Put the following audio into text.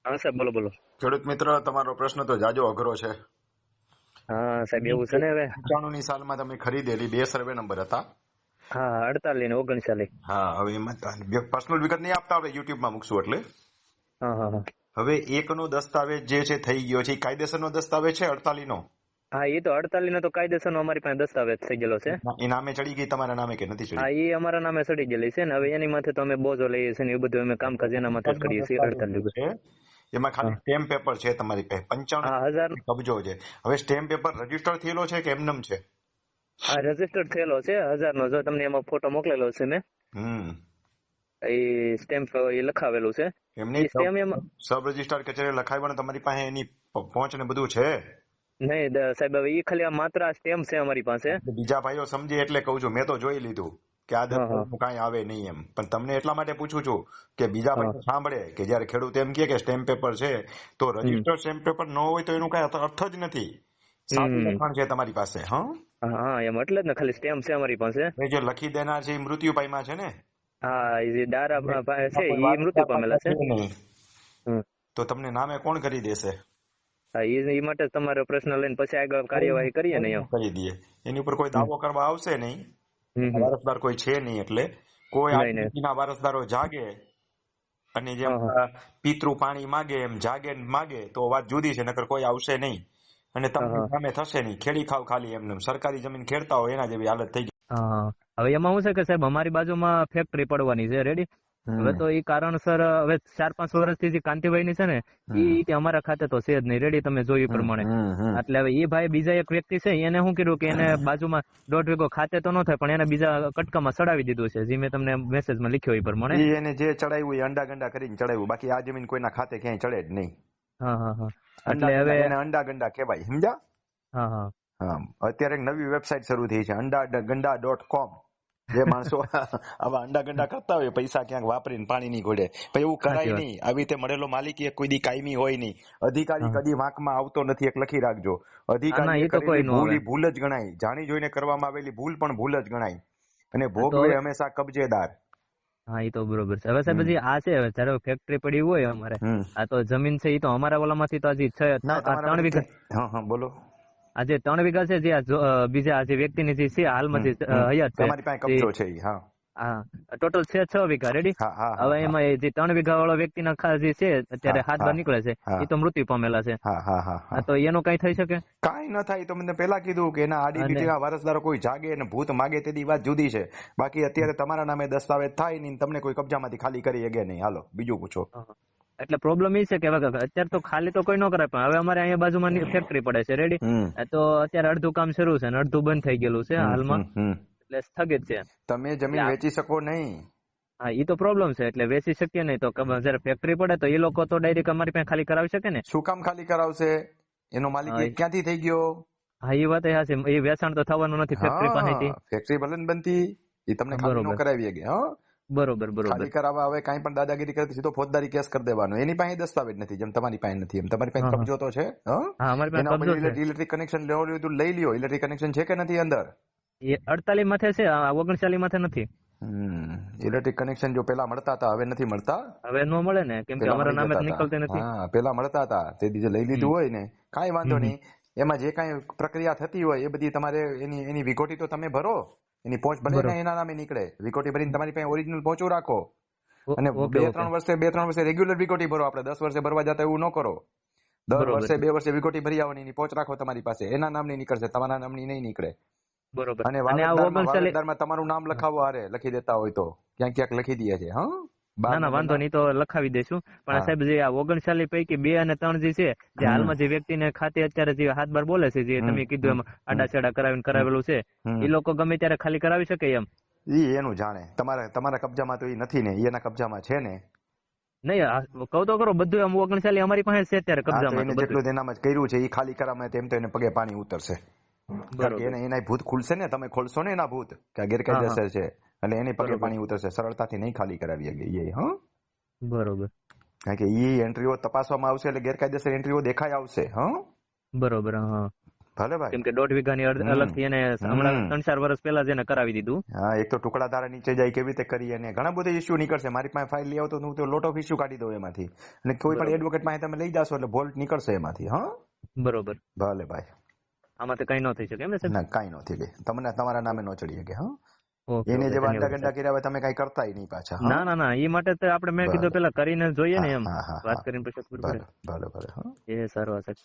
હા સાહેબ, બોલો બોલો. ખેડૂત મિત્ર, તમારો પ્રશ્ન તો જાજો અઘરો છે. હા સાહેબ, એવું છે ને હવે. 95 સાલમાં તમે ખરીદેલી 2 સર્વે નંબર હતા. હા, 48 ને 39. હા, હવે એમાં પર્સનલ વિગત નહીં આપતા, આપણે યુટ્યુબમાં મૂકશું એટલે. હા હા હા. હવે એકનો દસ્તાવેજ જે છે થઈ ગયો છે, એ કાયદેસરનો દસ્તાવેજ છે 48 નો. હા, એ તો 48 નો તો કાયદેસરનો અમારી પાસે દસ્તાવેજ થઈ ગયેલો છે. એ નામે ચડી ગઈ તમારા નામે કે નથી ચડી? હા, એ અમારા નામે ચડી ગયેલી છે ને હવે એની માથે તો અમે બોજો લઈએ છીએ ને એ બધું અમે કામકાજ એના માથે જ નો કરીએ છીએ. દસ્તાવેજ 48. છે એમાં ખાલી હા સ્ટેમ્પ પેપર છે તમારી પાસે 95 હા, 1000. કબજો છે. હવે સ્ટેમ્પ પેપર રજીસ્ટર થયેલો છે કે એમનેમ છે? હા, રજીસ્ટર્ડ થયેલો છે 1000 નો. જો તમને એમાં ફોટો મોકલેલો છે મેં. હમ એ સ્ટેમ્પ એ લખાવેલું છે. એમની એ સ્ટેમ્પ એમાં સબ રજિસ્ટ્રાર કચેરી લખાવ્યો ને તમારી પાસે એની પહોંચ ને બધું છે? નહીં સાહેબ, હવે એ ખાલી માત્ર આ સ્ટેમ્પ છે અમારી પાસે. બીજા ભાઈઓ સમજે એટલે કહું છું, મેં તો જોઈ લીધું કે આ હા હા દસ્તાવેજનું કાંઈ આવે નહીં એમ, પણ તમને એટલા માટે પૂછું છું કે બીજા હા. ભાઈઓ સાંભળે કે જયારે ખેડૂત એમ કહે કે સ્ટેમ્પ પેપર છે, તો હમ રજીસ્ટર સ્ટેમ્પ પેપર ન હોય તો એનું કઈ અર્થ જ નથી. સાદું હમ. લખાણ છે તમારી પાસે. હા, હા હા, એમ એટલે જ ને, ખાલી સ્ટેમ્પ છે અમારી પાસે. એ જે લખી દેનાર છે એ મૃત્યુ પામ્યા છે ને? હા, એ જે દારા છે એમાં કોઈ એ મૃત્યુ વારસદાર પામેલા પાછા છે. છે નહીં, હમ. તો તમને નામે કોણ કરી દેશે? હા, એ માટે જ તમારો પ્રશ્ન લઈને પછી આગળ કાર્યવાહી કરીએ ને એમ. કરી દઈએ. એની ઉપર કોઈ હમ દાવો કરવા આવશે નહીં. હમ હમ. વારસદાર કોઈ છે નહીં, એટલે કોઈ નહીં નહીં. આદિવાસીના વારસદારો જાગે અને જેમ હા હા પિતૃ પાણી માગે એમ જાગે ને માગે તો વાત જુદી છે, નકર કોઈ આવશે નહીં અને હા તમારી હા સામે થશે નહીં. ખેડી ખાવ ખાલી એમને સરકારી જમીન ખેડતા હોય એના જેવી હાલત થઈ ગઈ. હા. હવે એમાં શું છે કે સાહેબ, અમારી બાજુમાં ફેક્ટરી પડવાની છે રેડી. હવે હમ તો એ કારણસર હવે 4-5 વર્ષથી જે કાંતિભાઈ ની છે ને હમ એ અમારા ખાતે તો છે જ નહીં રેડી, તમે જોયું એ હમ પ્રમાણે. હમ હમ એટલે હવે એ ભાઈ બીજા એક વ્યક્તિ છે એને શું કર્યું કે એને બાજુમાં 1.5 વીઘો ખાતે તો ન થાય પણ એને બીજા કટકામાં ચડાવી દીધું છે, જે મેં તમને મેસેજમાં લખ્યો એ પ્રમાણે. એને જે ચડાવ્યું એ અંડા ગંડા કરીને ચડાવ્યું, બાકી આ જમીન કોઈના ખાતે ક્યાંય ચડે જ નહીં. હા હા હા. અંડા એટલે હવે ગંડા, એને અંડા ગંડા કહેવાય, સમજ્યા? હા હા હા, અત્યારે એક નવી વેબસાઇટ શરૂ થઈ છે અંડાગંડા.com. જે માણસો આવા અંડા ગંડા કરતા હોય પૈસા ક્યાંક વાપરીને પાણીની ઘોડે, પણ એવું સાચી કરાય વાત. નહીં. આવી રીતે મળેલો માલિક એ કોઈ દી કાયમી હોય નહીં. અધિકારી હા કદી વાંકમાં આવતો નથી, એક લખી રાખજો. હા. ના, અધિકારીએ એ તો કોઈ કરેલી નો ભૂલ આવે. એ ભૂલ જ ગણાય. જાણી જોઈને કરવામાં આવેલી ભૂલ પણ ભૂલ જ ગણાય અને હા, તો ભોગવે હવે હંમેશા કબજેદાર. હા, એ તો બરોબર છે. હવે સાહેબ હમ હજી આ છે જયારે ફેક્ટરી પડી હોય અમારે, હમ આ તો જમીન છે એ તો અમારા ઓલામાંથી તો હજી છે ના, આ તમારા 3 વીઘા. માંથી. હા હા, બોલો. આ જે 3 વીઘા છે જે બીજા આ જે વ્યક્તિની જે છે હાલમાં હમ જે હમ હયાત છે તમારી પાસે તે. કબજો છે ઈ. હા હા, ટોટલ છે 6 વીઘા રેડી. હા હા હા હવે હા એમાં એ જે 3 વીઘા વાળો વ્યક્તિના જે છે હા અત્યારે હાથ બાર હા નીકળે છે હા એ તો મૃત્યુ પામેલા છે. હા હા હા હા, હા. તો એનું કઈ થઈ શકે? કાંઈ ન થાય. તો મને પેલા કીધું કે એના આડી અને લીટીના વારસદારો કોઈ જાગે અને ભૂત માગે તેની વાત જુદી છે. બાકી અત્યારે તમારા નામે દસ્તાવેજ થાય નહીં, તમને કોઈ કબજામાંથી ખાલી કરી શકે નહીં. હાલો બીજું પૂછો. હા. એટલે પ્રોબ્લેમ એ છે કે હવે અત્યારે તો ખાલી તો કોઈ ન કરે પણ હવે અમારે અહીંયા બાજુમાં ફેક્ટરી પડે છે રેડી. હમ તો અત્યારે અડધું કામ શરૂ છે અને અડધું બંધ થઈ ગયેલું છે હમ હાલમાં. હમ હમ એટલે સ્થગિત છે. તમે એટલે જમીન વેચી શકો નહીં. હા, એ તો પ્રોબ્લેમ છે. એટલે વેચી શકીએ નહીં તો જયારે ફેક્ટરી પડે તો એ લોકો તો ડાયરેક્ટ અમારી પાસે ખાલી કરાવી શકે ને. શું કામ ખાલી કરાવશે? એનો માલિક હા ક્યાંથી થઈ ગયો? હા, એ વાત છે. એ વેચાણ તો થવાનું નથી ફેક્ટરી પાસેથી. હા, ફેક્ટરી ભલે ને બનતી, એ તમને ખાલી ન બરોબર કરાવી શકે. હા, બરોબર બરોબર. ખાલી કરાવવા હવે કાંઈ પણ દાદાગીરી કરતી સીધો ફોજદારી કેસ કરી દેવાનો. એની પાસે દસ્તાવેજ નથી, જેમ તમારી પાસે નથી એમ. તમારી પાસે હા હા કબજો તો છે. હા, હા, અમારી પાસે એના ઉપર કબજો છે. ઇલેક્ટ્રિક કનેક્શન લેવું હોય તો લઈ લ્યો. ઇલેક્ટ્રિક કનેક્શન છે કે નથી અંદર? એ 48 માથે છે, 39 માથે નથી. ઇલેક્ટ્રિક કનેક્શન જો પેલા મળતા હતા, હવે નથી મળતા. હવે નો મળે ને, કેમ કે પેલા અમારા મળી નામે જતા તો હતા. નીકળતી નથી. હા, પેલા મળતા હતા. તે દીધે લઈ હમ લીધું હોય ને, કાંઈ વાંધો હમ. નહીં. એમાં જે કાંઈ પ્રક્રિયા થતી હોય એ બધી તમારે એની વિગોટી તો તમે ભરો. એની પહોંચ ભલે ને બરોબર. એના નામે નીકળે, વિગોટી ભરીને તમારી પાસે ઓરિજિનલ પહોંચું રાખો. અને ઓકે ઓકે. 2-3 વર્ષે રેગ્યુલર વિગોટી ભરો. આપણે 10 વર્ષે ભરવા જતા એવું ન કરો. દર બરોબર વર્ષે 2 વર્ષે વિગોટી ભરી આવવાની, એની પહોંચ રાખો તમારી પાસે. એના નામની નીકળશે, તમારા નામની નહીં નીકળે. બરોબર. અને અને આ વાવેતદારમાં 39. વાવેતદારમાં તમારું નામ લખાવો. હારે લખી દેતા હોય તો ક્યાંક ક્યાંક લખી દઈએ છે. હા, 12 ના ના, વાંધો નંબરના. નહીં, તો લખાવી દઈશું. પણ હા સાહેબ જે આ 39 પૈકી 2 અને 3 જે છે, જે હમ હાલમાં જે વ્યક્તિને ખાતે અત્યારે જે હાથ બાર બોલે છે, જે હમ તમે કીધું હમ એમ હમ આડાછેડા કરાવીને હમ કરાવેલું છે, હમ એ લોકો ગમે ત્યારે ખાલી કરાવી શકે એમ? ઈ એનું જાણે. તમારા કબજામાં તો એ નથી ને, ઈ એના કબજામાં છે ને. નહીં, કહું તો ખરો, બધું આમ 39 અમારી પાસે છે અત્યારે હા, તો કબજામાં તો એને બધું. જેટલું એનામાં જ કર્યું છે એ ખાલી કરાવે તેમ તો એને પગે પાણી ઉતરશે. કારણ કે બરોબર. એના ભૂત ખુલશે ને, તમે ખોલશો ને એના ભૂત કે આ હા હા. ગેરકાયદેસર છે, એટલે એને પગે બરોબર પાણી ઉતરશે. સરળતાથી નહીં ખાલી કરાવી શકે એ. હા, બરોબર કારણ કે એ એન્ટ્રીઓ તપાસવામાં આવશે એટલે ગેરકાયદેસર એન્ટ્રીઓ દેખાઈ આવશે. હા, બરોબર. હા ભલે ભાઈ. કેમ કે 1.5 વીઘાની અલગથી એને હમણાં 3-4 વર્ષ પહેલા જ એને કરાવી દીધું. હા, એક તો ટુકડા તારા નીચે જાય કેવી રીતે કરી, અને ઘણા બધા ઇસ્યુ નીકળશે. મારી પાસે ફાઇલ લઈ આવો તો હું તો લોટ ઓફ ઇસ્યુ કાઢી દઉં એમાંથી, અને કોઈ પણ એડવોકેટ પાસે તમે લઈ જાશો એટલે વોલ્ટ નીકળશે એમાંથી. હા, બરોબર. ભલે ભાઈ. આમાં તો કઈ ન થઈ શકે એમ ને સાહેબ? ના, કાંઈ નથી ગઈ, તમને તમારા નામે નો ચડી શકે. હા, ઓકે, એને ઓકે, જેવા ધન્યવાદ અંડા કર્યા હોય તમે કઈ કરતાય નહીં પાછા. હા? ના ના ના, એ માટે તો આપણે મેં કીધું ભલે. પેલા કરીને જોઈએ ને એમ હા, હા, વાત હા. કરીને પછી ખબર ભલે પડે. ભલે ભલે. હા. એ સારું સાહેબ.